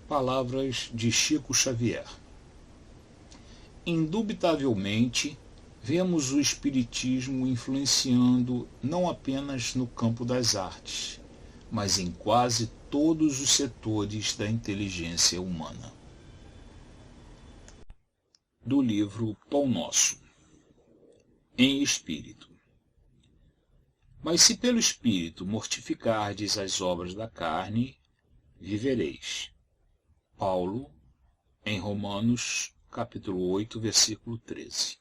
Palavras de Chico Xavier. Indubitavelmente, vemos o Espiritismo influenciando não apenas no campo das artes, mas em quase todos os setores da inteligência humana. Do livro Pão Nosso. Em espírito. Mas se pelo espírito mortificardes as obras da carne, vivereis. Paulo, em Romanos, capítulo 8, versículo 13.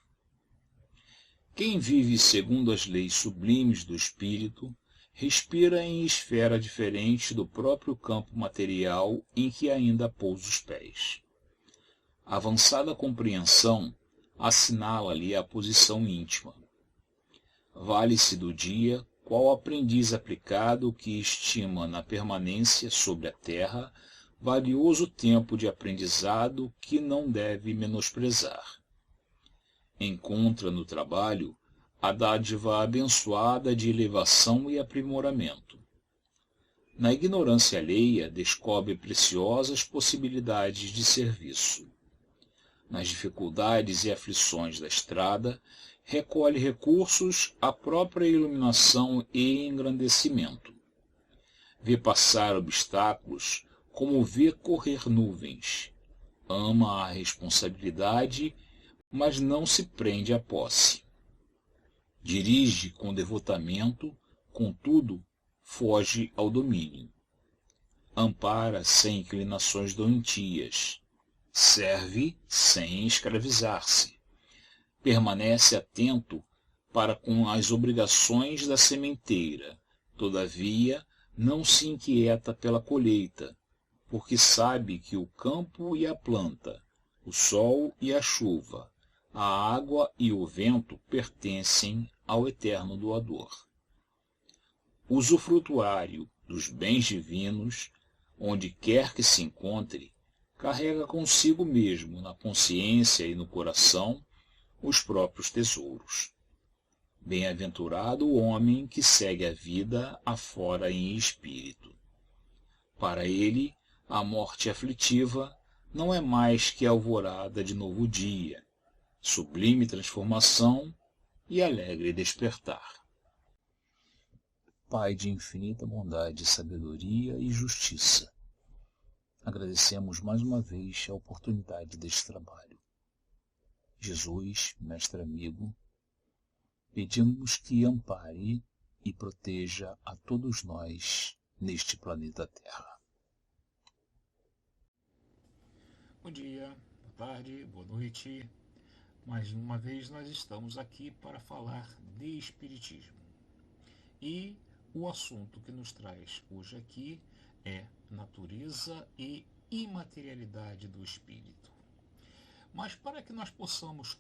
Quem vive segundo as leis sublimes do espírito, respira em esfera diferente do próprio campo material em que ainda pousa os pés. A avançada compreensão assinala-lhe a posição íntima. Vale-se do dia qual aprendiz aplicado que estima na permanência sobre a terra valioso tempo de aprendizado que não deve menosprezar. Encontra no trabalho a dádiva abençoada de elevação e aprimoramento. Na ignorância alheia descobre preciosas possibilidades de serviço. Nas dificuldades e aflições da estrada, recolhe recursos à própria iluminação e engrandecimento. Vê passar obstáculos como vê correr nuvens. Ama a responsabilidade, mas não se prende à posse. Dirige com devotamento, contudo, foge ao domínio. Ampara sem inclinações doentias. Serve sem escravizar-se. Permanece atento para com as obrigações da sementeira. Todavia, não se inquieta pela colheita, porque sabe que o campo e a planta, o sol e a chuva, a água e o vento pertencem ao eterno doador. Usufrutuário dos bens divinos, onde quer que se encontre, carrega consigo mesmo, na consciência e no coração, os próprios tesouros. Bem-aventurado o homem que segue a vida afora em espírito. Para ele, a morte aflitiva não é mais que a alvorada de novo dia, sublime transformação e alegre despertar. Pai de infinita bondade, sabedoria e justiça, agradecemos mais uma vez a oportunidade deste trabalho. Jesus, mestre amigo, pedimos que ampare e proteja a todos nós neste planeta Terra. Bom dia, boa tarde, boa noite. Mais uma vez nós estamos aqui para falar de Espiritismo. E o assunto que nos traz hoje aqui é natureza e imaterialidade do espírito. Mas para que nós possamos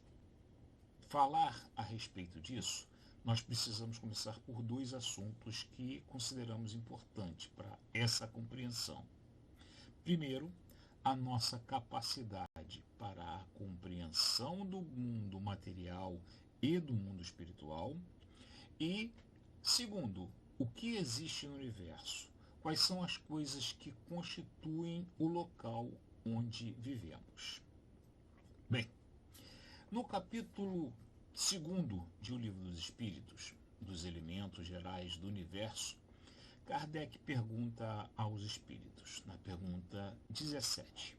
falar a respeito disso, nós precisamos começar por dois assuntos que consideramos importantes para essa compreensão. Primeiro, a nossa capacidade para a compreensão do mundo material e do mundo espiritual. E, segundo, o que existe no universo? Quais são as coisas que constituem o local onde vivemos? Bem, no capítulo 2º de O Livro dos Espíritos, dos elementos gerais do universo, Kardec pergunta aos espíritos, na pergunta 17.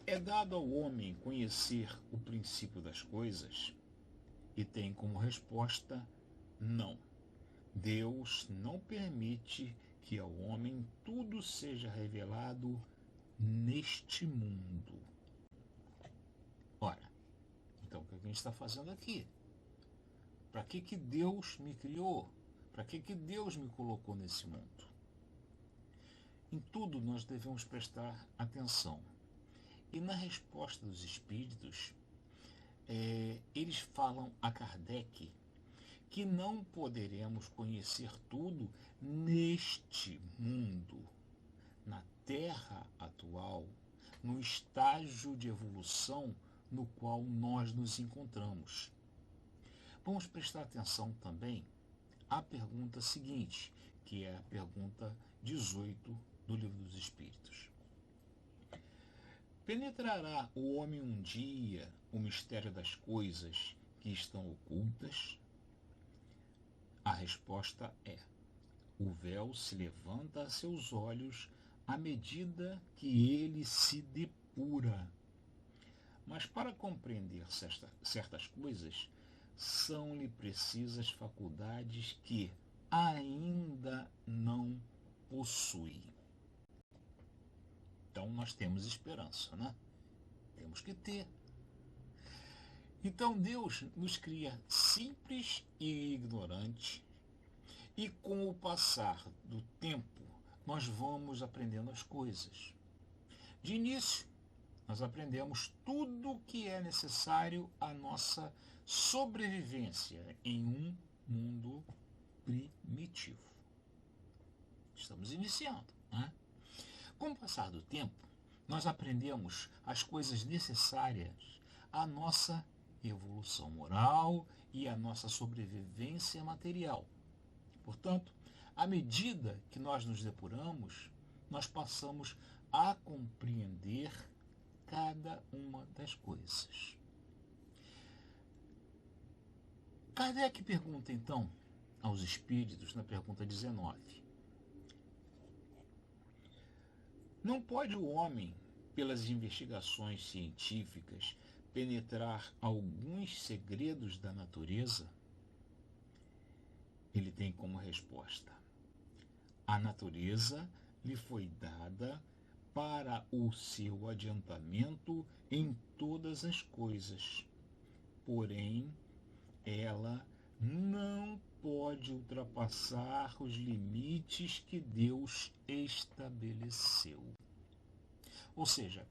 É dado ao homem conhecer o princípio das coisas? E tem como resposta, não. Deus não permite que ao homem tudo seja revelado neste mundo. Ora, então o que a gente está fazendo aqui? Para que Deus me criou? Para que Deus me colocou nesse mundo? Em tudo nós devemos prestar atenção. E na resposta dos espíritos, eles falam a Kardec que não poderemos conhecer tudo neste mundo, na Terra atual, no estágio de evolução no qual nós nos encontramos. Vamos prestar atenção também à pergunta seguinte, que é a pergunta 18 do Livro dos Espíritos. Penetrará o homem um dia o mistério das coisas que estão ocultas? A resposta é: o véu se levanta a seus olhos à medida que ele se depura. Mas para compreender certas coisas, são-lhe precisas faculdades que ainda não possui. Então nós temos esperança, né? Temos que ter. Então Deus nos cria simples e ignorante, e com o passar do tempo nós vamos aprendendo as coisas. De início, nós aprendemos tudo o que é necessário à nossa sobrevivência em um mundo primitivo. Estamos iniciando, né? Com o passar do tempo, nós aprendemos as coisas necessárias à nossa evolução moral e à nossa sobrevivência material. Portanto, à medida que nós nos depuramos, nós passamos a compreender cada uma das coisas. Kardec pergunta então aos espíritos na pergunta 19: não pode o homem, pelas investigações científicas, penetrar alguns segredos da natureza? Ele tem como resposta: a natureza lhe foi dada para o seu adiantamento em todas as coisas. Porém, ela não pode ultrapassar os limites que Deus estabeleceu. Ou seja,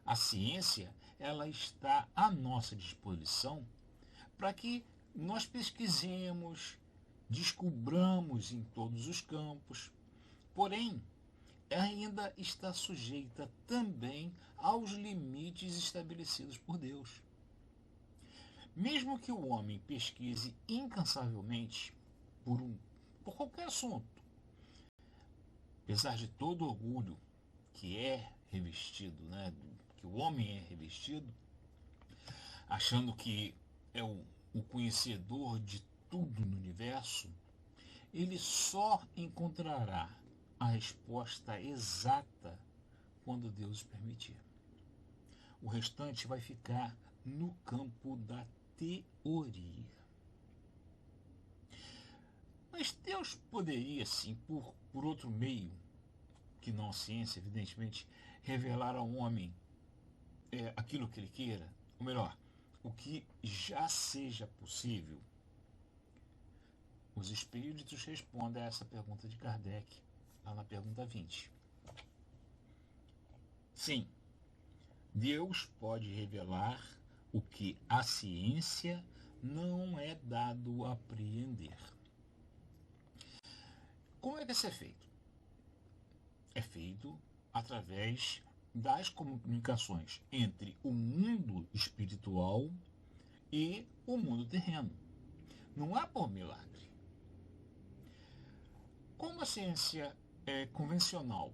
a ciência, ela está à nossa disposição para que nós pesquisemos, descobramos em todos os campos, porém, ainda está sujeita também aos limites estabelecidos por Deus. Mesmo que o homem pesquise incansavelmente por qualquer assunto, apesar de todo o orgulho que é revestido, né, que o homem é revestido, achando que é o conhecedor de tudo no universo, ele só encontrará a resposta exata quando Deus permitir. O restante vai ficar no campo da teoria. Mas Deus poderia, sim, por outro meio, que não a ciência, evidentemente, revelar ao homem aquilo que ele queira, ou melhor, o que já seja possível. Os espíritos respondem a essa pergunta de Kardec, lá na pergunta 20. Sim, Deus pode revelar o que a ciência não é dado a apreender. Como é que isso é feito? É feito através das comunicações entre o mundo espiritual e o mundo terreno. Não é por milagre. Como a ciência convencional,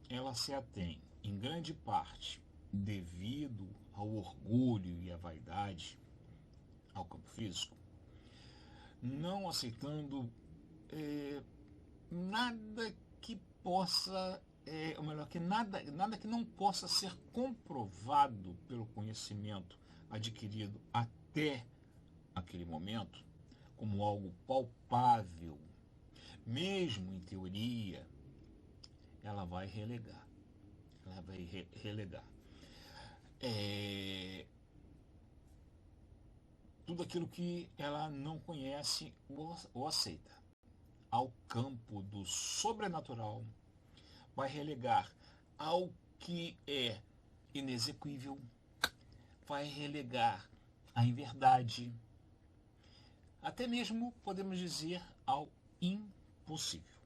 ela se atém, em grande parte, devido ao orgulho e à vaidade, ao campo físico, não aceitando nada que possa, ou melhor, que nada que não possa ser comprovado pelo conhecimento adquirido até aquele momento, como algo palpável, mesmo em teoria, ela vai relegar. Tudo aquilo que ela não conhece ou aceita ao campo do sobrenatural, vai relegar ao que é inexequível, vai relegar à inverdade, até mesmo, podemos dizer, ao impossível.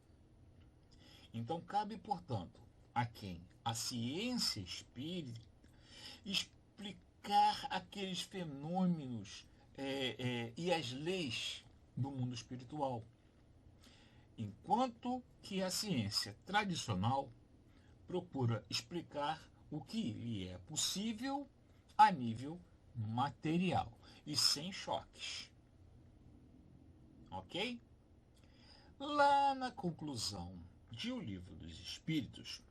Então, cabe, portanto, a quem a ciência espírita explicar aqueles fenômenos e as leis do mundo espiritual. Enquanto que a ciência tradicional procura explicar o que lhe é possível a nível material e sem choques. Ok? Lá na conclusão de O Livro dos Espíritos,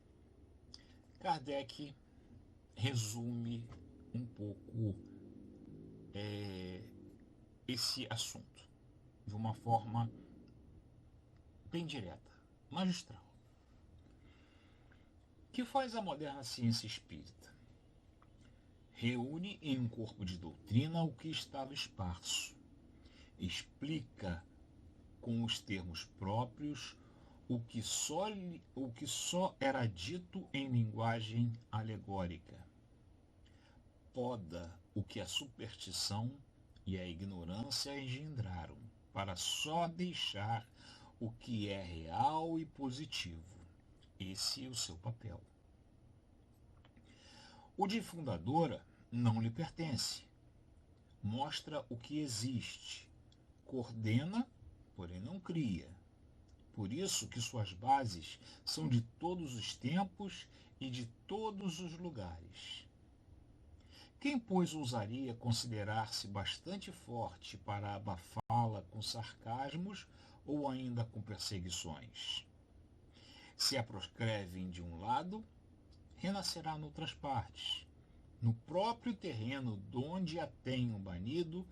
Kardec resume um pouco esse assunto de uma forma bem direta, magistral. O que faz a moderna ciência espírita? Reúne em um corpo de doutrina o que estava esparso, explica com os termos próprios o que só era dito em linguagem alegórica, poda o que a superstição e a ignorância engendraram, para só deixar o que é real e positivo. Esse é o seu papel. O de fundadora não lhe pertence. Mostra o que existe, coordena, porém não cria. Por isso que suas bases são de todos os tempos e de todos os lugares. Quem, pois, ousaria considerar-se bastante forte para abafá-la com sarcasmos ou ainda com perseguições? Se a proscrevem de um lado, renascerá noutras partes, no próprio terreno donde a tenham banido,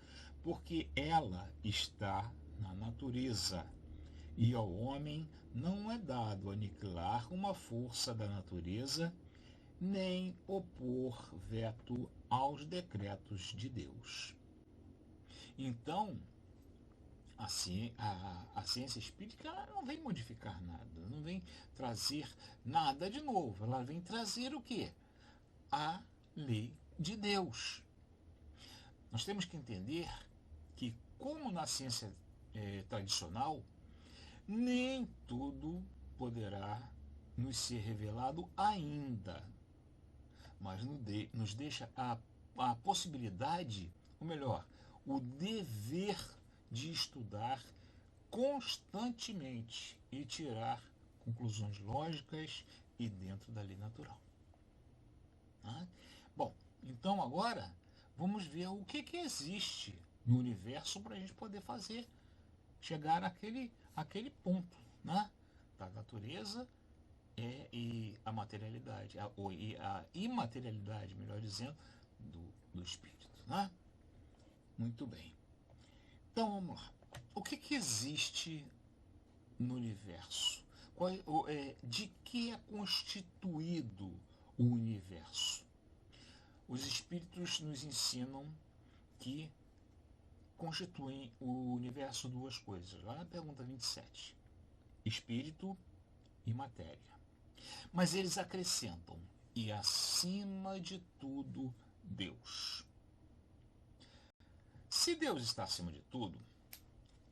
porque ela está na natureza, e ao homem não é dado aniquilar uma força da natureza, nem opor veto aos decretos de Deus. Então, a ciência espírita não vem modificar nada, não vem trazer nada de novo, ela vem trazer o quê? A lei de Deus. Nós temos que entender que, como na ciência tradicional, nem tudo poderá nos ser revelado ainda, mas nos deixa a possibilidade, ou melhor, o dever de estudar constantemente e tirar conclusões lógicas e dentro da lei natural. Bom, então agora vamos ver o que existe no universo para a gente poder chegar àquele ponto, né? Da natureza e a materialidade, e a imaterialidade, melhor dizendo, do espírito. Né? Muito bem. Então vamos lá. O que existe no universo? De que é constituído o universo? Os espíritos nos ensinam que constituem o universo duas coisas. Lá na pergunta 27. Espírito e matéria. Mas eles acrescentam, e acima de tudo, Deus. Se Deus está acima de tudo,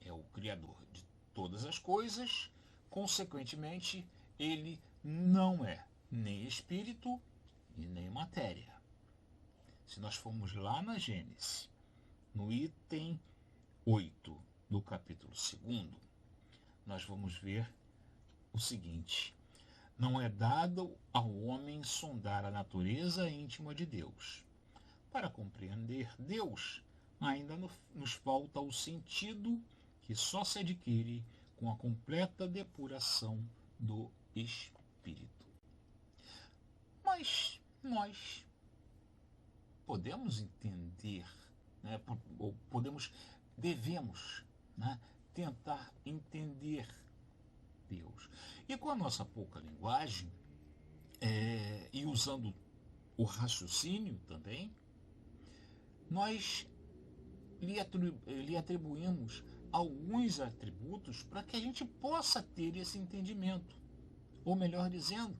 é o Criador de todas as coisas, consequentemente, ele não é nem espírito e nem matéria. Se nós formos lá na Gênesis, no item 8 do capítulo 2, nós vamos ver o seguinte: não é dado ao homem sondar a natureza íntima de Deus. Para compreender Deus, ainda nos falta o sentido que só se adquire com a completa depuração do espírito. Mas nós podemos entender, né, ou devemos, né, tentar entender Deus. E com a nossa pouca linguagem, e usando o raciocínio também, nós lhe atribuímos alguns atributos para que a gente possa ter esse entendimento. Ou melhor dizendo,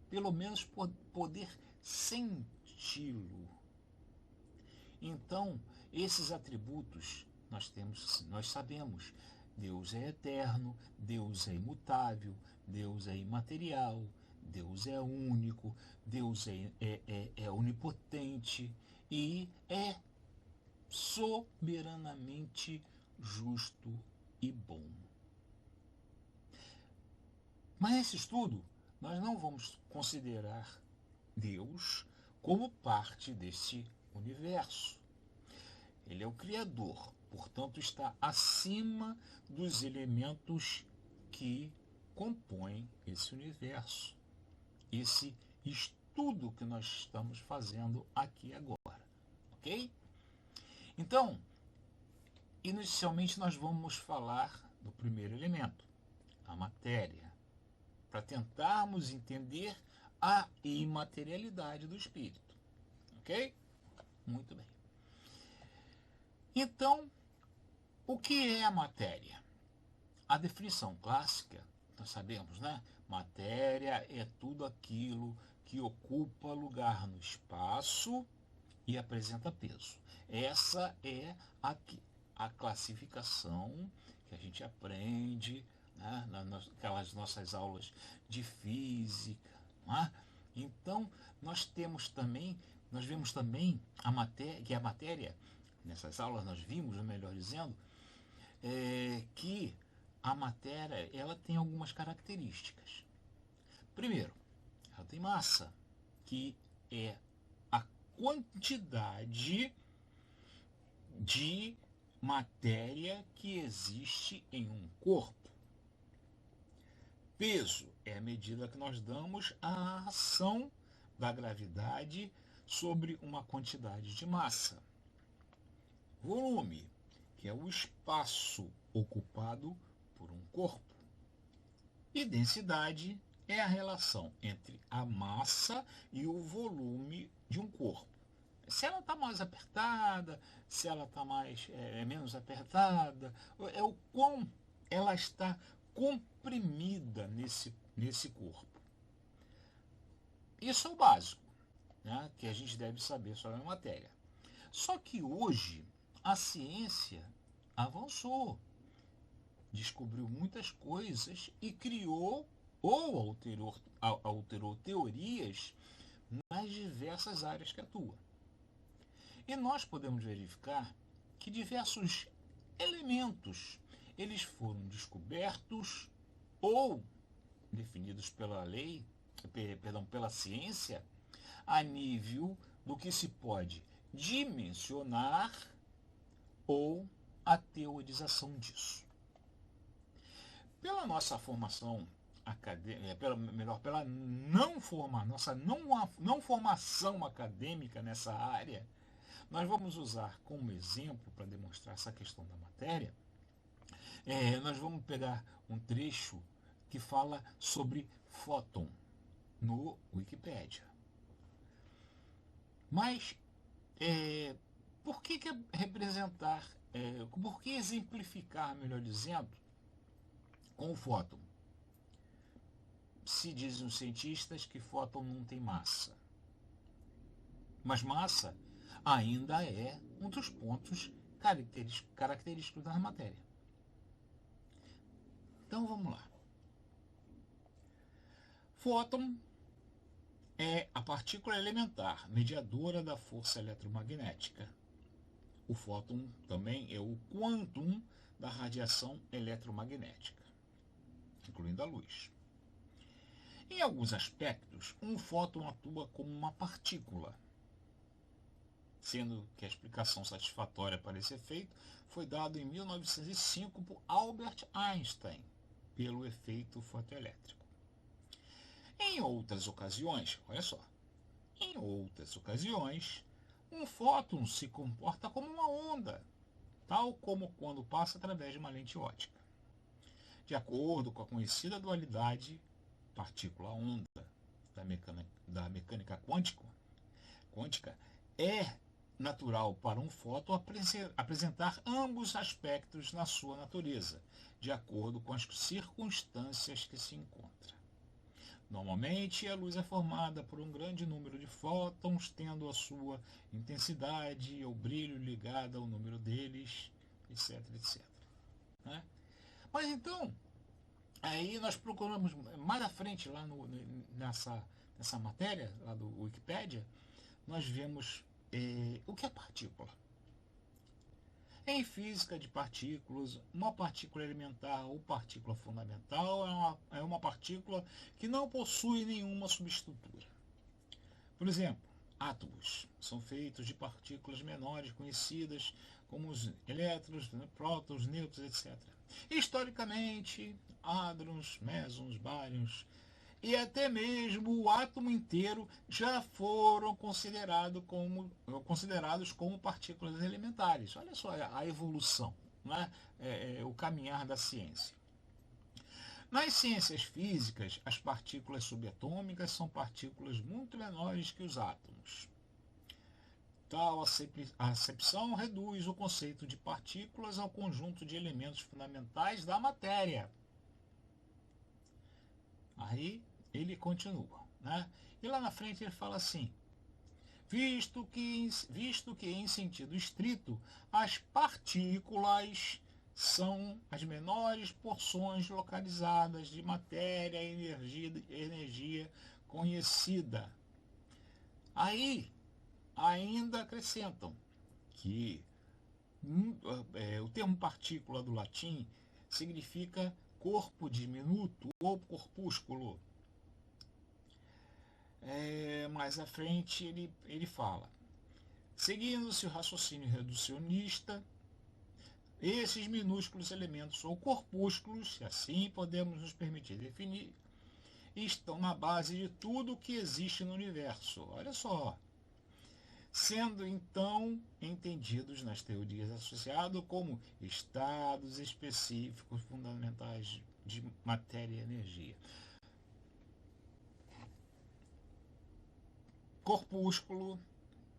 pelo menos poder senti-lo. Então, esses atributos nós sabemos. Deus é eterno, Deus é imutável, Deus é imaterial, Deus é único, Deus é onipotente e é soberanamente justo e bom. Mas esse estudo nós não vamos considerar Deus como parte desse universo. Ele é o Criador, portanto está acima dos elementos que compõem esse universo, esse estudo que nós estamos fazendo aqui agora, ok? Então, inicialmente nós vamos falar do primeiro elemento, a matéria, para tentarmos entender a imaterialidade do espírito, ok? Muito bem. Então, o que é a matéria? A definição clássica, nós sabemos, né? Matéria é tudo aquilo que ocupa lugar no espaço e apresenta peso. Essa é a classificação que a gente aprende, né, naquelas nossas aulas de física. Não é? Então, nós vemos também a matéria, que a matéria, nessas aulas nós vimos, melhor dizendo, que a matéria ela tem algumas características. Primeiro, ela tem massa, que é a quantidade de matéria que existe em um corpo. Peso é a medida que nós damos à ação da gravidade sobre uma quantidade de massa. Volume, que é o espaço ocupado por um corpo. E densidade é a relação entre a massa e o volume de um corpo. Se ela está mais apertada, se ela está menos apertada, é o quão ela está comprimida nesse corpo. Isso é o básico, né, que a gente deve saber sobre a matéria. Só que hoje a ciência avançou, descobriu muitas coisas e criou ou alterou teorias nas diversas áreas que atua. E nós podemos verificar que diversos elementos eles foram descobertos ou definidos pela lei, pela ciência, a nível do que se pode dimensionar ou a teorização disso. Pela nossa formação acadêmica, pela nossa não formação acadêmica nessa área, nós vamos usar como exemplo para demonstrar essa questão da matéria, nós vamos pegar um trecho que fala sobre fóton no Wikipédia. Mas por que representar, por que exemplificar, melhor dizendo, com o fóton? Se dizem os cientistas que fóton não tem massa. Mas massa ainda é um dos pontos característicos da matéria. Então vamos lá. Fóton é a partícula elementar mediadora da força eletromagnética. O fóton também é o quantum da radiação eletromagnética, incluindo a luz. Em alguns aspectos, um fóton atua como uma partícula, sendo que a explicação satisfatória para esse efeito foi dada em 1905 por Albert Einstein, pelo efeito fotoelétrico. Em outras ocasiões, olha só, um fóton se comporta como uma onda, tal como quando passa através de uma lente óptica. De acordo com a conhecida dualidade partícula-onda da mecânica quântica, é natural para um fóton apresentar ambos aspectos na sua natureza, de acordo com as circunstâncias que se encontra. Normalmente, a luz é formada por um grande número de fótons, tendo a sua intensidade ou brilho ligada ao número deles, etc, etc. Né? Mas então, aí nós procuramos mais à frente, lá nessa matéria, lá do Wikipédia, nós vemos o que é partícula. Em física de partículas, uma partícula elementar ou partícula fundamental é uma partícula que não possui nenhuma subestrutura. Por exemplo, átomos são feitos de partículas menores conhecidas como os elétrons, prótons, nêutrons, etc. Historicamente, hadrons, mesons, bárions e até mesmo o átomo inteiro já foram considerados como partículas elementares. Olha só a evolução, né? O caminhar da ciência. Nas ciências físicas, as partículas subatômicas são partículas muito menores que os átomos. Tal acepção reduz o conceito de partículas ao conjunto de elementos fundamentais da matéria. Aí ele continua, né? E lá na frente ele fala assim: visto que em sentido estrito, as partículas são as menores porções localizadas de matéria e energia conhecida. Aí ainda acrescentam que o termo partícula do latim significa corpo diminuto ou corpúsculo. Mais à frente ele fala: seguindo-se o raciocínio reducionista, esses minúsculos elementos ou corpúsculos, se assim podemos nos permitir definir, estão na base de tudo o que existe no universo. Olha só. Sendo então entendidos nas teorias associadas como estados específicos fundamentais de matéria e energia. Corpúsculo,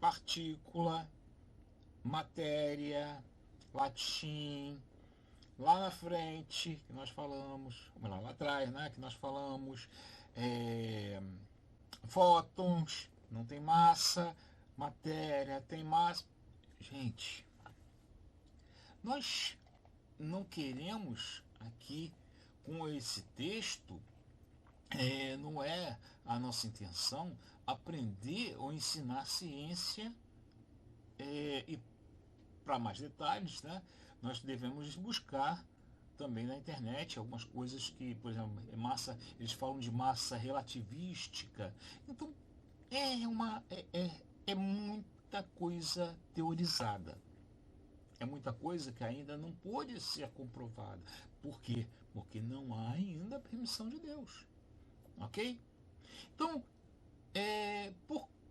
partícula, matéria, latim, lá na frente que nós falamos, lá atrás, né, que nós falamos, fótons, não tem massa, matéria tem massa. Gente, nós não queremos aqui com esse texto, não é a nossa intenção aprender ou ensinar ciência, e para mais detalhes, né, nós devemos buscar também na internet algumas coisas que, por exemplo, massa, eles falam de massa relativística. Então é muita coisa teorizada. É muita coisa que ainda não pode ser comprovada. Por quê? Porque não há ainda a permissão de Deus. Ok? Então,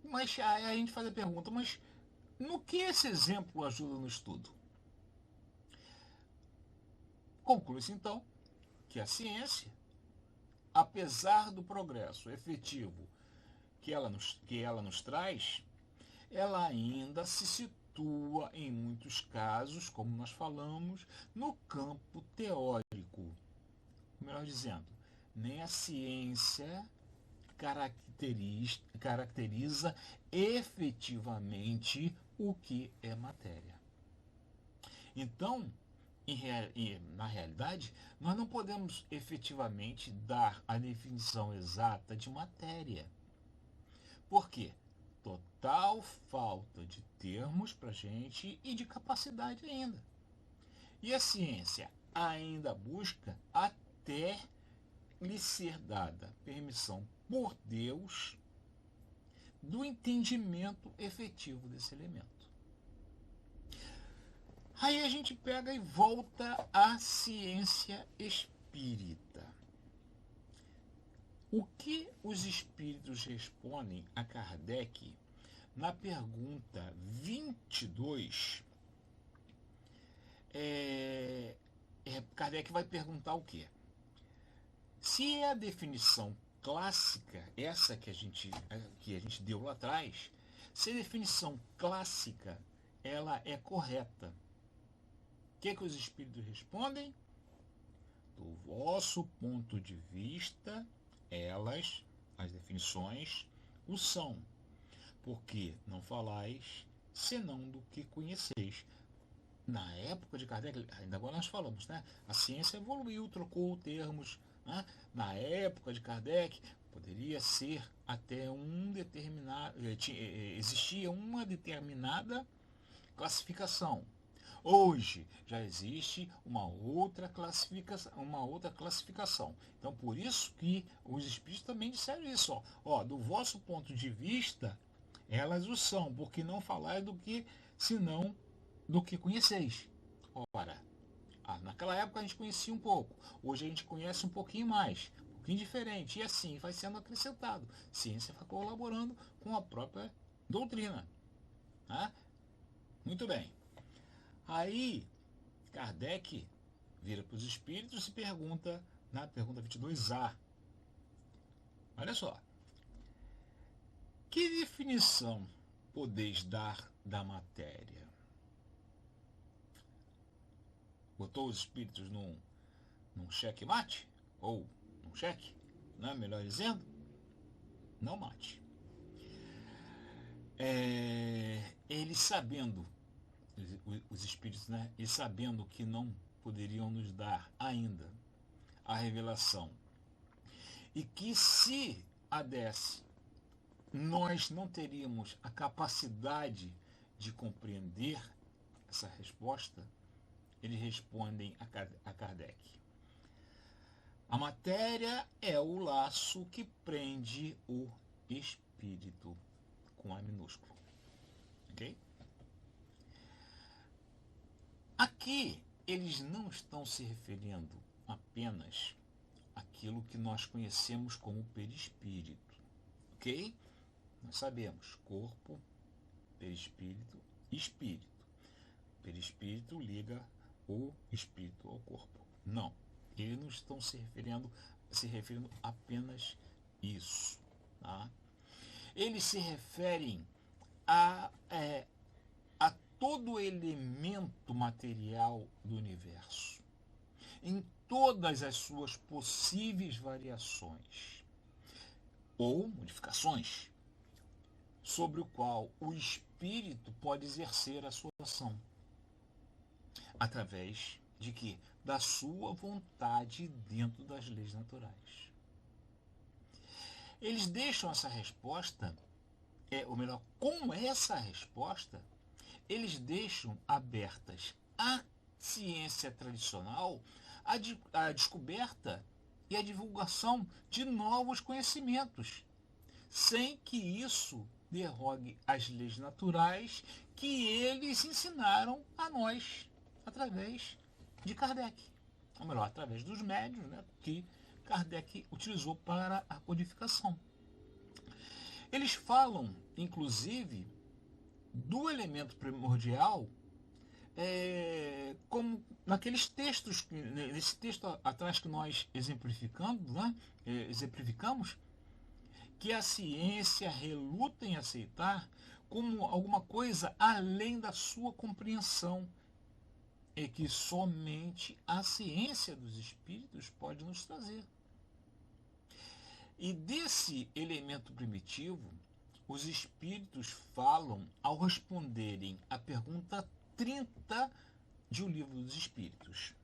mas aí a gente faz a pergunta, mas no que esse exemplo ajuda no estudo? Conclui-se então que a ciência, apesar do progresso efetivo que ela nos traz, ela ainda se situa em muitos casos, como nós falamos, no campo teórico. Melhor dizendo, nem a ciência caracteriza efetivamente o que é matéria. Então, na realidade, nós não podemos efetivamente dar a definição exata de matéria. Por quê? Total falta de termos para a gente e de capacidade ainda. E a ciência ainda busca até lhe ser dada permissão por Deus do entendimento efetivo desse elemento. Aí a gente pega e volta à ciência espírita. O que os espíritos respondem a Kardec na pergunta 22? Kardec vai perguntar o quê? Se é a definição clássica, essa que a gente deu lá atrás, se a definição clássica ela é correta, o que os espíritos respondem? Do vosso ponto de vista, as definições, o são, porque não falais senão do que conheceis. Na época de Kardec, ainda agora nós falamos, né? A ciência evoluiu, trocou termos, né? Na época de Kardec, poderia ser até existia uma determinada classificação. Hoje já existe uma outra classificação. Então, por isso que os espíritos também disseram isso. Do vosso ponto de vista, elas o são, porque não falais do que, senão do que conheceis. Ora, naquela época a gente conhecia um pouco, hoje a gente conhece um pouquinho mais, um pouquinho diferente, e assim vai sendo acrescentado. Ciência vai colaborando com a própria doutrina. Tá? Muito bem. Aí, Kardec vira para os espíritos e pergunta, na pergunta 22A, olha só, que definição podeis dar da matéria? Botou os espíritos num cheque-mate? Ou num cheque? Não é melhor dizendo? Não mate. Eles sabendo, os espíritos, né? Eles sabendo que não poderiam nos dar ainda a revelação, e que se a desse, nós não teríamos a capacidade de compreender essa resposta, eles respondem a Kardec: a matéria é o laço que prende o espírito, com A minúsculo. Ok? Aqui eles não estão se referindo apenas àquilo que nós conhecemos como perispírito. Ok? Nós sabemos corpo, perispírito, espírito. Perispírito liga o espírito ao corpo. Não. Eles não estão se referindo apenas isso. Tá? Eles se referem a todo elemento material do universo, em todas as suas possíveis variações ou modificações, sobre o qual o espírito pode exercer a sua ação. Através de quê? Da sua vontade dentro das leis naturais. Eles deixam essa resposta, ou melhor, com essa resposta, eles deixam abertas a ciência tradicional, a descoberta e a divulgação de novos conhecimentos, sem que isso derrogue as leis naturais que eles ensinaram a nós através de Kardec. Ou melhor, através dos médiuns, né, que Kardec utilizou para a codificação. Eles falam, inclusive, do elemento primordial, como naqueles textos, nesse texto atrás que nós exemplificamos, que a ciência reluta em aceitar como alguma coisa além da sua compreensão, e que somente a ciência dos espíritos pode nos trazer. E desse elemento primitivo, os espíritos falam ao responderem a pergunta 30 de O Livro dos Espíritos.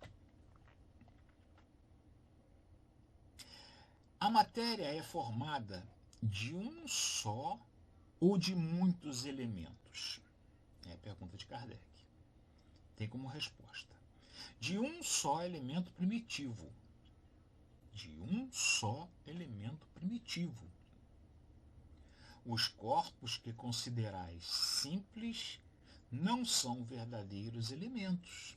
A matéria é formada de um só ou de muitos elementos? É a pergunta de Kardec. Tem como resposta: de um só elemento primitivo. De um só elemento primitivo. Os corpos que considerais simples não são verdadeiros elementos.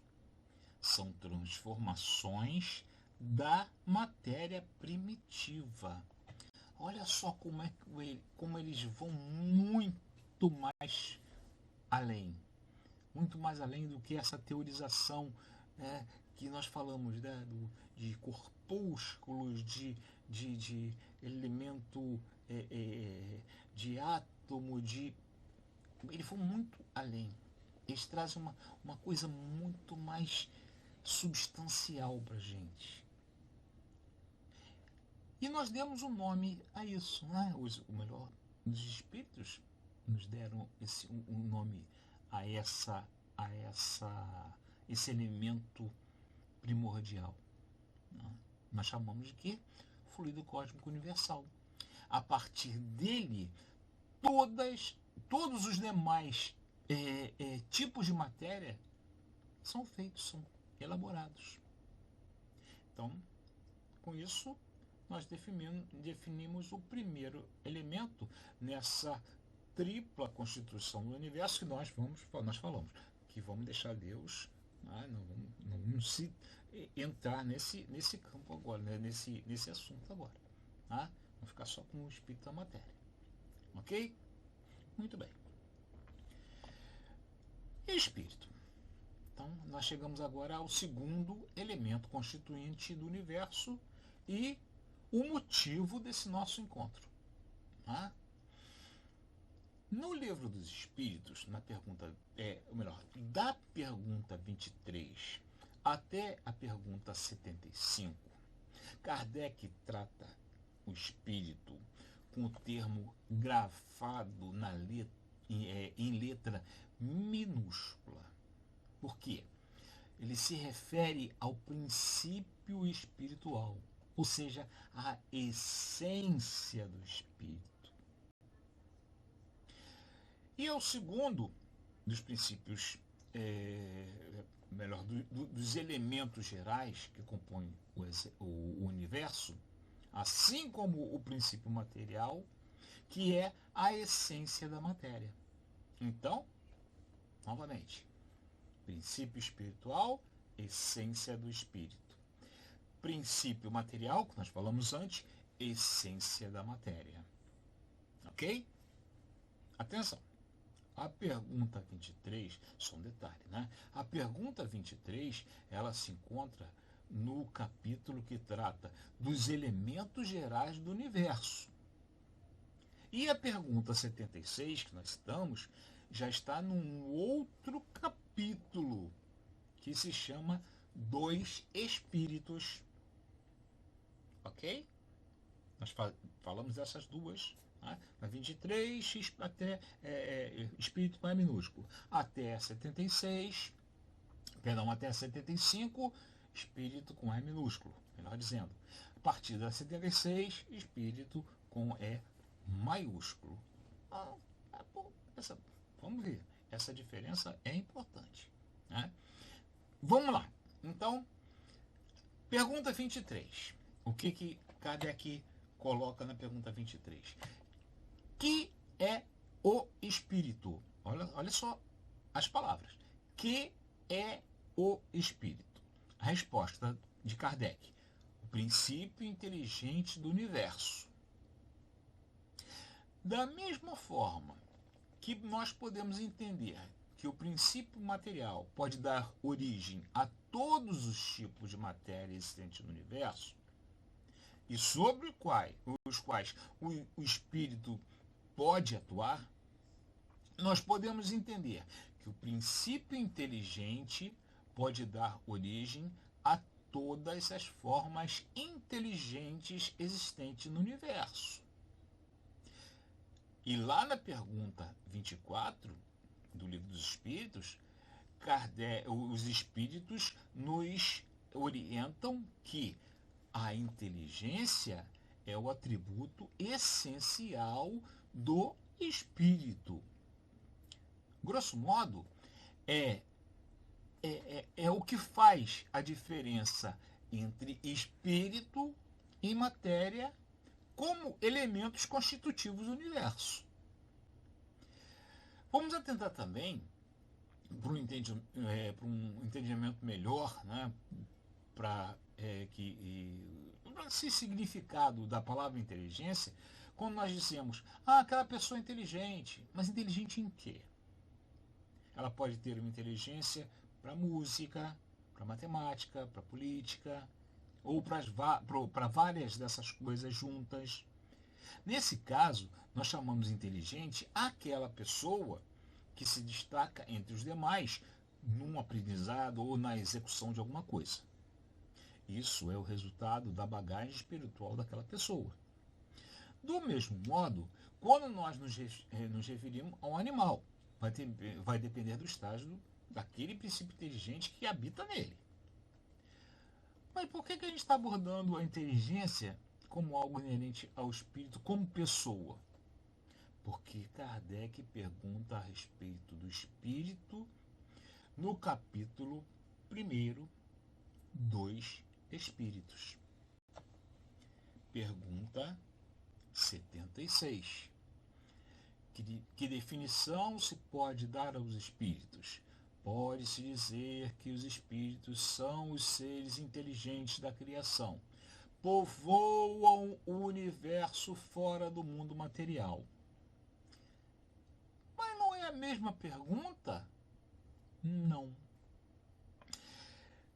São transformações da matéria primitiva. Olha só como eles vão muito mais além. Muito mais além do que essa teorização, né, que nós falamos, né, de corpúsculos, de elemento, de átomo, eles vão muito além. Eles trazem uma coisa muito mais substancial para a gente. E nós demos um nome a isso, né? O melhor, os espíritos nos deram um nome a esse elemento primordial. Né? Nós chamamos de quê? Fluido cósmico universal. A partir dele, todos os demais tipos de matéria são feitos, são elaborados. Então, com isso, nós definimos o primeiro elemento nessa tripla constituição do universo que nós falamos, que vamos deixar Deus, não vamos se entrar nesse campo agora, né? nesse assunto agora. Tá? Vamos ficar só com o espírito da matéria. Ok? Muito bem. E espírito? Então, nós chegamos agora ao segundo elemento constituinte do universo e o motivo desse nosso encontro. Tá? No livro dos Espíritos, na pergunta, da pergunta 23 até a pergunta 75, Kardec trata o espírito com o termo grafado em letra minúscula. Por quê? Ele se refere ao princípio espiritual, ou seja, à essência do espírito. E é o segundo dos princípios, dos elementos gerais que compõem o universo, assim como o princípio material, que é a essência da matéria. Então, novamente, princípio espiritual, essência do espírito. Princípio material, que nós falamos antes, essência da matéria. Ok? Atenção. A pergunta 23, só um detalhe, né? A pergunta 23, ela se encontra no capítulo que trata dos elementos gerais do universo. E a pergunta 76, que nós estamos, já está num outro capítulo, que se chama Dois Espíritos. Ok? Nós falamos dessas duas. Né? Na 23, até espírito mais minúsculo. Até 76, até 75, espírito com E minúsculo, melhor dizendo. A partir da 76, espírito com E maiúsculo. Vamos ver. Essa diferença é importante. Né? Vamos lá. Então, pergunta 23. O que Kardec coloca na pergunta 23? Que é o espírito? Olha só as palavras. Que é o espírito? A resposta de Kardec: o princípio inteligente do universo. Da mesma forma que nós podemos entender que o princípio material pode dar origem a todos os tipos de matéria existente no universo, e sobre os quais o espírito pode atuar, nós podemos entender que o princípio inteligente pode dar origem a todas as formas inteligentes existentes no universo. E lá na pergunta 24 do Livro dos Espíritos, os espíritos nos orientam que a inteligência é o atributo essencial do espírito. Grosso modo, é o que faz a diferença entre espírito e matéria como elementos constitutivos do universo. Vamos atentar também para um entendimento melhor, né, para esse significado da palavra inteligência, quando nós dizemos, aquela pessoa é inteligente, mas inteligente em quê? Ela pode ter uma inteligência para música, para matemática, para política, ou para várias dessas coisas juntas. Nesse caso, nós chamamos inteligente aquela pessoa que se destaca entre os demais num aprendizado ou na execução de alguma coisa. Isso é o resultado da bagagem espiritual daquela pessoa. Do mesmo modo, quando nós nos referimos a um animal, vai depender do estágio daquele princípio inteligente que habita nele. Mas por que a gente está abordando a inteligência como algo inerente ao espírito, como pessoa? Porque Kardec pergunta a respeito do espírito no capítulo 1 dos Espíritos. Pergunta 76. Que definição se pode dar aos espíritos? Pode-se dizer que os espíritos são os seres inteligentes da criação, povoam o universo fora do mundo material. Mas não é a mesma pergunta? Não.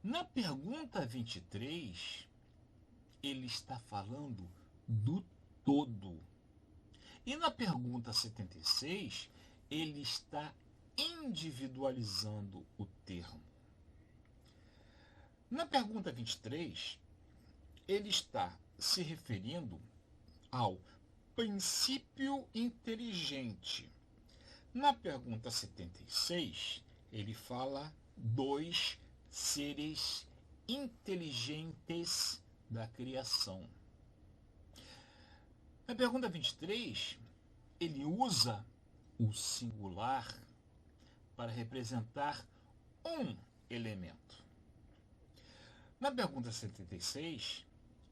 Na pergunta 23, ele está falando do todo. E na pergunta 76, ele está individualizando o termo. Na pergunta 23, ele está se referindo ao princípio inteligente. Na pergunta 76, ele fala dos seres inteligentes da criação. Na pergunta 23, ele usa o singular para representar um elemento. Na pergunta 76,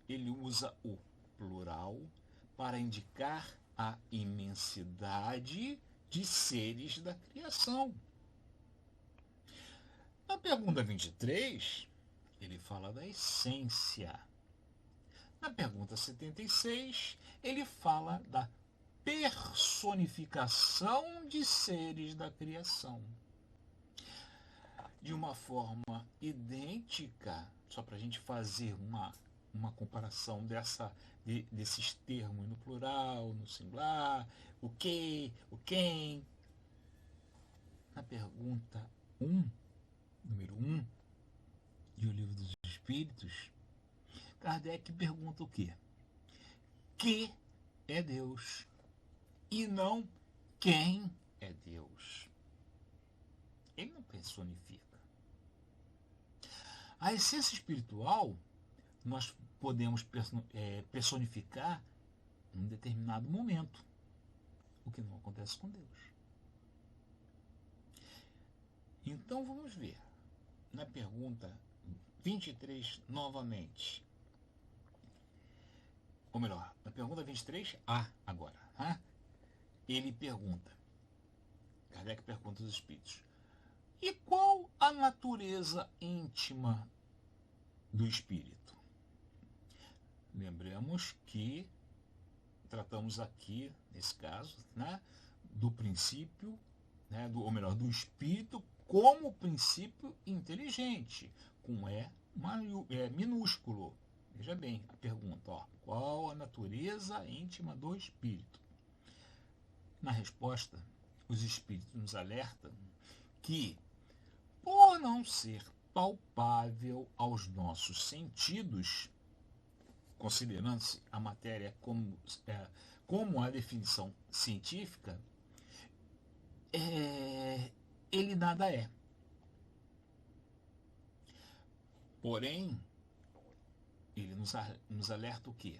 ele usa o plural para indicar a imensidade de seres da criação. Na pergunta 23, ele fala da essência. Na pergunta 76, ele fala da personificação de seres da criação. De uma forma idêntica, só para a gente fazer uma comparação desses termos no plural, no singular, o que, o quem. Na pergunta 1, número 1, de O Livro dos Espíritos, Kardec pergunta o quê? Que é Deus? E não quem é Deus. Ele não personifica. A essência espiritual nós podemos personificar em um determinado momento, o que não acontece com Deus. Então vamos ver, na pergunta 23 novamente, ou melhor, na pergunta 23A agora, ele pergunta, Kardec pergunta aos espíritos, e qual a natureza íntima do espírito? Lembramos que tratamos aqui, nesse caso, do princípio, ou melhor, do espírito como princípio inteligente, com minúsculo. Veja bem a pergunta, qual a natureza íntima do espírito? Na resposta, os espíritos nos alertam que, por não ser palpável aos nossos sentidos, considerando-se a matéria como a definição científica, ele nada é. Porém, ele nos alerta o quê?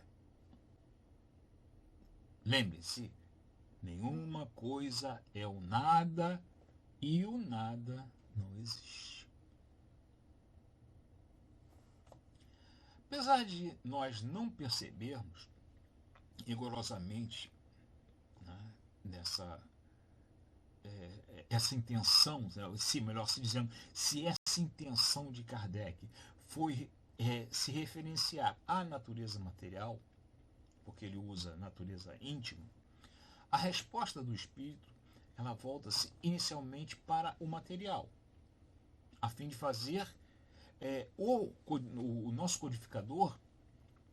Lembre-se, nenhuma coisa é o nada e o nada não existe. Apesar de nós não percebermos rigorosamente essa intenção, melhor se dizendo, se essa intenção de Kardec foi se referenciar à natureza material, porque ele usa natureza íntima, a resposta do espírito ela volta-se inicialmente para o material, a fim de fazer o nosso codificador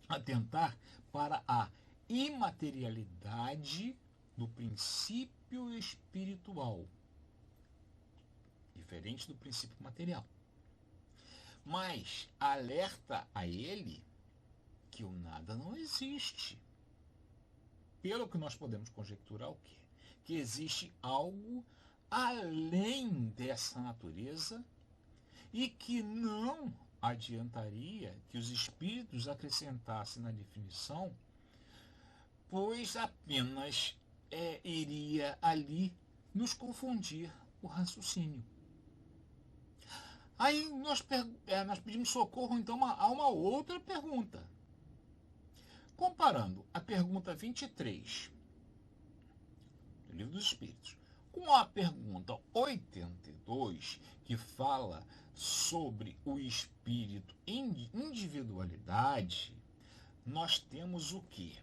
atentar para a imaterialidade do princípio espiritual, diferente do princípio material. Mas alerta a ele que o nada não existe. Pelo que nós podemos conjecturar o quê? Que existe algo além dessa natureza e que não adiantaria que os espíritos acrescentassem na definição, pois apenas iria ali nos confundir o raciocínio. Aí nós pedimos socorro, então, a uma outra pergunta. Comparando a pergunta 23 do Livro dos Espíritos com a pergunta 82, que fala sobre o espírito em individualidade, nós temos o quê?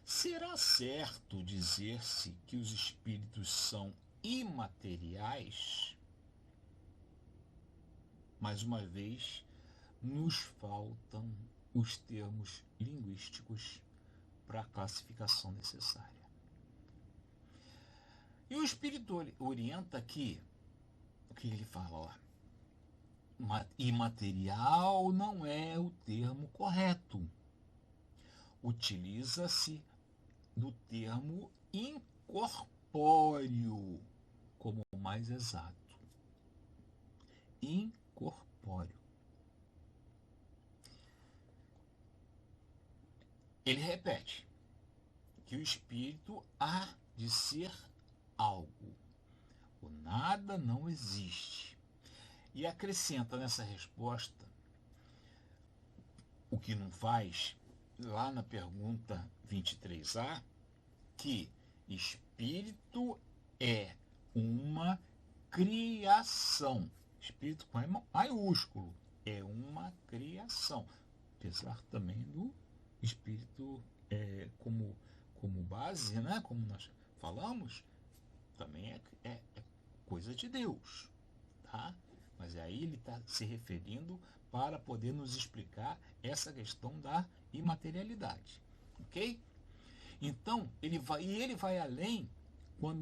Será certo dizer-se que os espíritos são imateriais? Mais uma vez, nos faltam os termos linguísticos para a classificação necessária. E o Espírito orienta aqui, o que ele fala lá? Imaterial não é o termo correto. Utiliza-se do termo incorpóreo como o mais exato. Incorpóreo. Ele repete que o espírito há de ser algo. O nada não existe. E acrescenta nessa resposta o que não faz, lá na pergunta 23A, que espírito é uma criação. Espírito com M maiúsculo. É uma criação. Apesar também do espírito como base, né? Como nós falamos, também é coisa de Deus. Tá? Mas aí ele está se referindo para poder nos explicar essa questão da imaterialidade. Ok? Então, ele vai além quando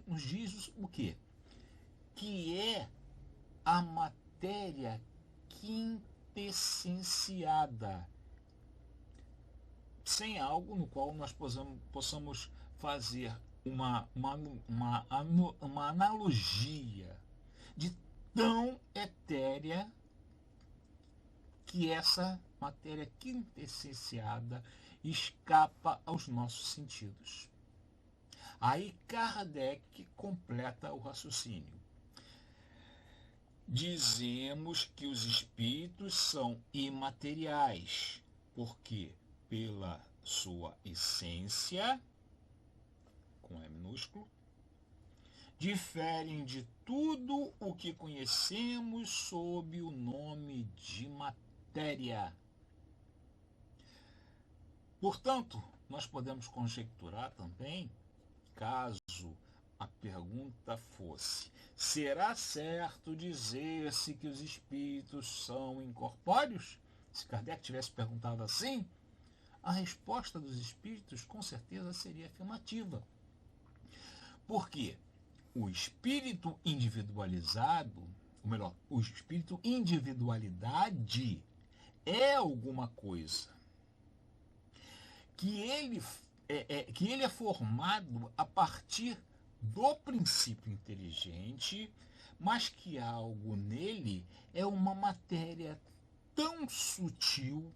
nos diz o quê? Que é a matéria quintessenciada, sem algo no qual nós possamos fazer uma analogia de tão etérea que essa matéria quintessenciada escapa aos nossos sentidos. Aí Kardec completa o raciocínio. Dizemos que os espíritos são imateriais, porque pela sua essência, com E minúsculo, diferem de tudo o que conhecemos sob o nome de matéria. Portanto, nós podemos conjecturar também, caso a pergunta fosse: será certo dizer-se que os espíritos são incorpóreos? Se Kardec tivesse perguntado assim, a resposta dos espíritos com certeza seria afirmativa. Por quê? O espírito individualizado, ou melhor, o espírito individualidade é alguma coisa que ele é formado a partir do princípio inteligente, mas que algo nele é uma matéria tão sutil,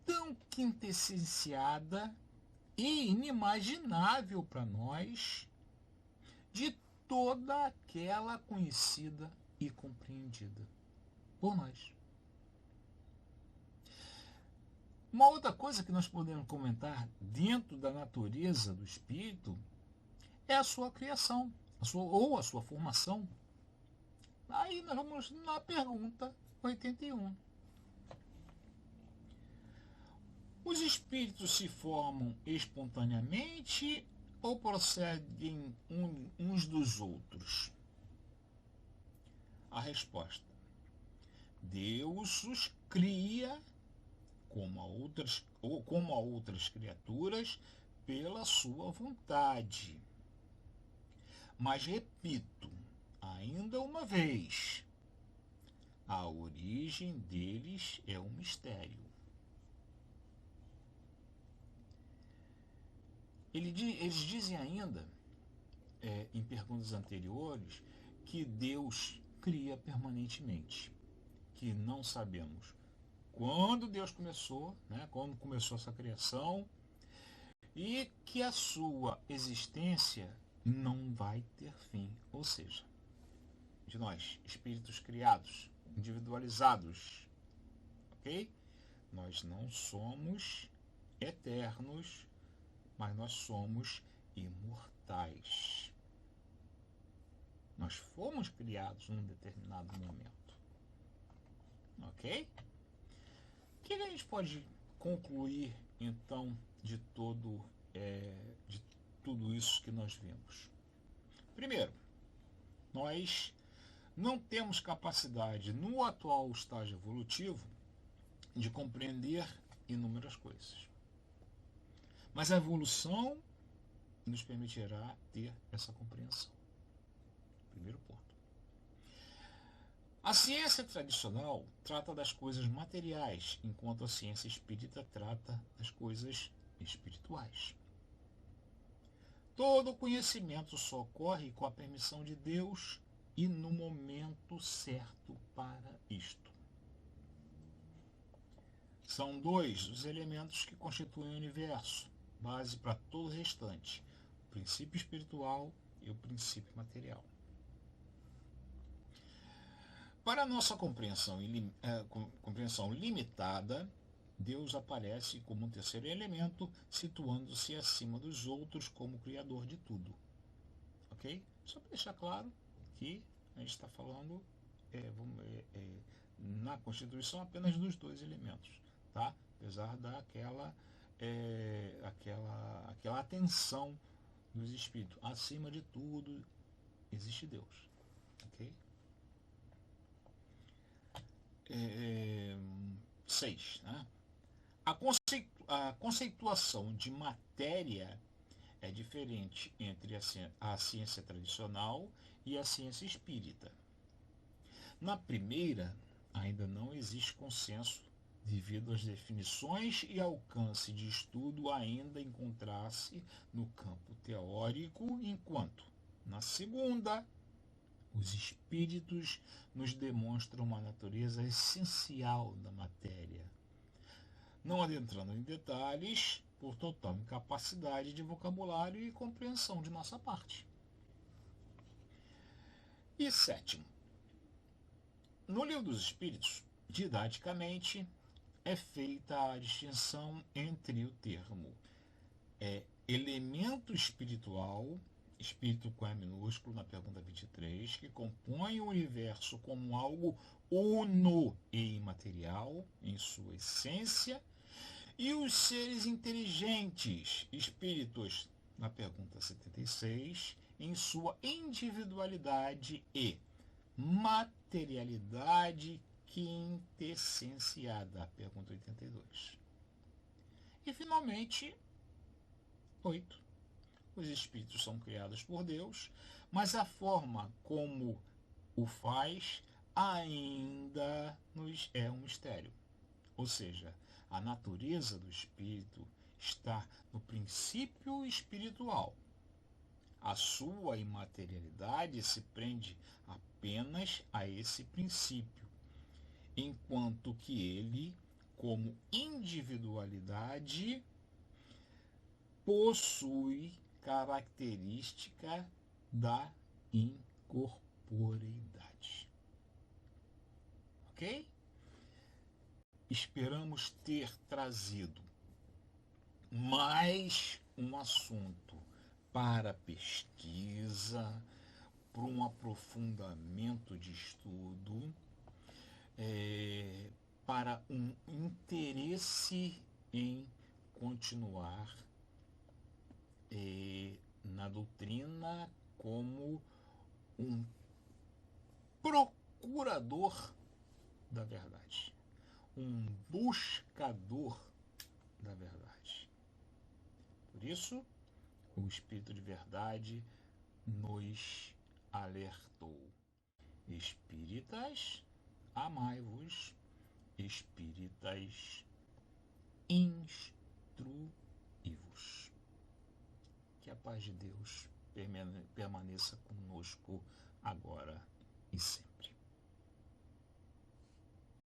tão quintessenciada e inimaginável para nós, de toda aquela conhecida e compreendida por nós. Uma outra coisa que nós podemos comentar dentro da natureza do espírito é a sua criação, a sua formação. Aí nós vamos na pergunta 81. Os espíritos se formam espontaneamente ou procedem uns dos outros? A resposta: Deus os cria como a outras criaturas pela sua vontade. Mas repito, ainda uma vez, a origem deles é um mistério. Eles dizem ainda, em perguntas anteriores, que Deus cria permanentemente, que não sabemos quando Deus começou, né, quando começou essa criação, e que a sua existência não vai ter fim. Ou seja, de nós, espíritos criados, individualizados, ok? Nós não somos eternos, mas nós somos imortais. Nós fomos criados num determinado momento, ok? O que a gente pode concluir, então, de tudo isso que nós vimos? Primeiro, nós não temos capacidade, no atual estágio evolutivo, de compreender inúmeras coisas. Mas a evolução nos permitirá ter essa compreensão. Primeiro ponto. A ciência tradicional trata das coisas materiais, enquanto a ciência espírita trata das coisas espirituais. Todo conhecimento só ocorre com a permissão de Deus e no momento certo para isto. São dois os elementos que constituem o universo, base para todo o restante, o princípio espiritual e o princípio material. Para a nossa compreensão limitada, Deus aparece como um terceiro elemento, situando-se acima dos outros como criador de tudo. Ok? Só para deixar claro que a gente está falando na Constituição apenas dos dois elementos, tá? Apesar daquela aquela atenção dos espíritos. Acima de tudo existe Deus. Ok? 6. Né? A conceituação de matéria é diferente entre a ciência tradicional e a ciência espírita. Na primeira, ainda não existe consenso devido às definições e alcance de estudo ainda encontrar-se no campo teórico, enquanto, na segunda, os espíritos nos demonstram uma natureza essencial da matéria, não adentrando em detalhes por total incapacidade de vocabulário e compreensão de nossa parte. E 7. No Livro dos Espíritos, didaticamente, é feita a distinção entre o termo elemento espiritual, espírito com E minúsculo, na pergunta 23, que compõe o universo como algo uno e imaterial em sua essência, e os seres inteligentes, espíritos, na pergunta 76, em sua individualidade e materialidade quintessenciada, pergunta 82. E, finalmente, 8. Os espíritos são criados por Deus, mas a forma como o faz ainda nos é um mistério. Ou seja, a natureza do espírito está no princípio espiritual. A sua imaterialidade se prende apenas a esse princípio, enquanto que ele, como individualidade, possui característica da incorporeidade. Ok? Esperamos ter trazido mais um assunto para pesquisa, para um aprofundamento de estudo, para um interesse em continuar na doutrina como um procurador da verdade, um buscador da verdade. Por isso, o Espírito de Verdade nos alertou: espíritas, amai-vos, espíritas, instruí-vos. Que a paz de Deus permaneça conosco agora e sempre.